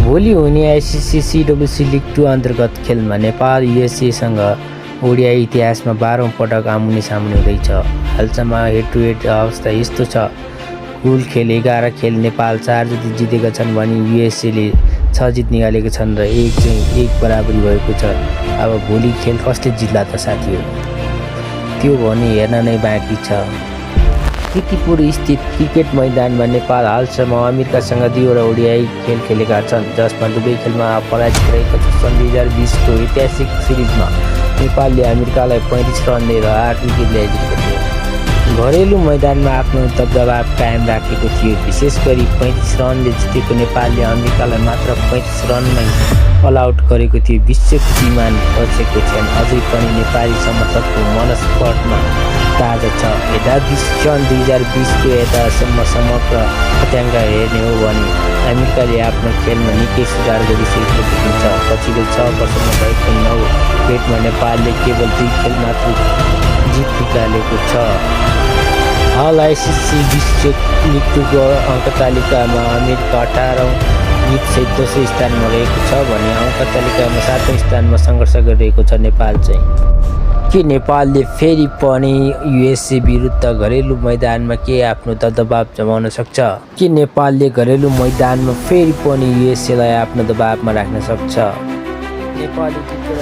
भोलि हुने ICC CWC league 2 अन्तर्गत खेलमा नेपाल युएसएसँग ओडिआई इतिहासमा 12औं पटक आमुने सामुने हुँदैछ। हालसम्म हेड टु हेड अवस्था यस्तो छ। कुल खेल 11 खेल नेपाल 4 जति जितेका छन् भने युएसएले 6 जित निकालेका छन् र एक बराबरी भएको छ। अब भोलि खेल कसले जित्ला त साथीहरू, त्यो भने हेर्न नै बाँकी छ। कीर्तिपुर स्थित क्रिकेट मैदानमा नेपाल हालसम्म अमेरिकासँग 2वटा ओडिआई खेल खेलेका छन्, जसमा दुवै खेलमा पराजित रहेको छ। सन् 2020 को ऐतिहासिक सिरिजमा नेपालले अमेरिकालाई 35 रनले र 8 विकेटले जितेको थियो। घरेलु मैदानमा आफ्नो दबदबा कायम राखेको थियो। विशेष गरी 35 रनले जितेको नेपालले अमेरिकालाई मात्र 35 रनमै अल आउट गरेको थियो। विश्वको विमान बचेको छैन। अझै पनि नेपाली समर्थकको मनस्पटमा ताजा छ। सन् 2020 को यतासम्म समग्र तथ्याङ्क हेर्ने हो भने अमेरिकाले आफ्नो खेलमा निकै सुधार गरिसकेको देखिन्छ। पछिल्लो 6 वर्षमा भएको 9 भेटमा नेपालले केवल 2 खेल मात्र जित निकालेको छ। हाल आइसिसी विश्व लिग 2 को अङ्क तालिकामा अमेरिका 18औं जितसहित दोस्रो स्थानमा रहेको छ भने अङ्क तालिकामा 7औं स्थानमा सङ्घर्ष गरिरहेको छ नेपाल चाहिँ। के नेपालले फेरि पनि युएसए विरुद्ध घरेलु मैदानमा के आफ्नो दबदबा जमाउन सक्छ? के नेपालले घरेलु मैदानमा फेरि पनि युएसएलाई आफ्नो दबावमा राख्न सक्छ? नेपाली क्रिकेट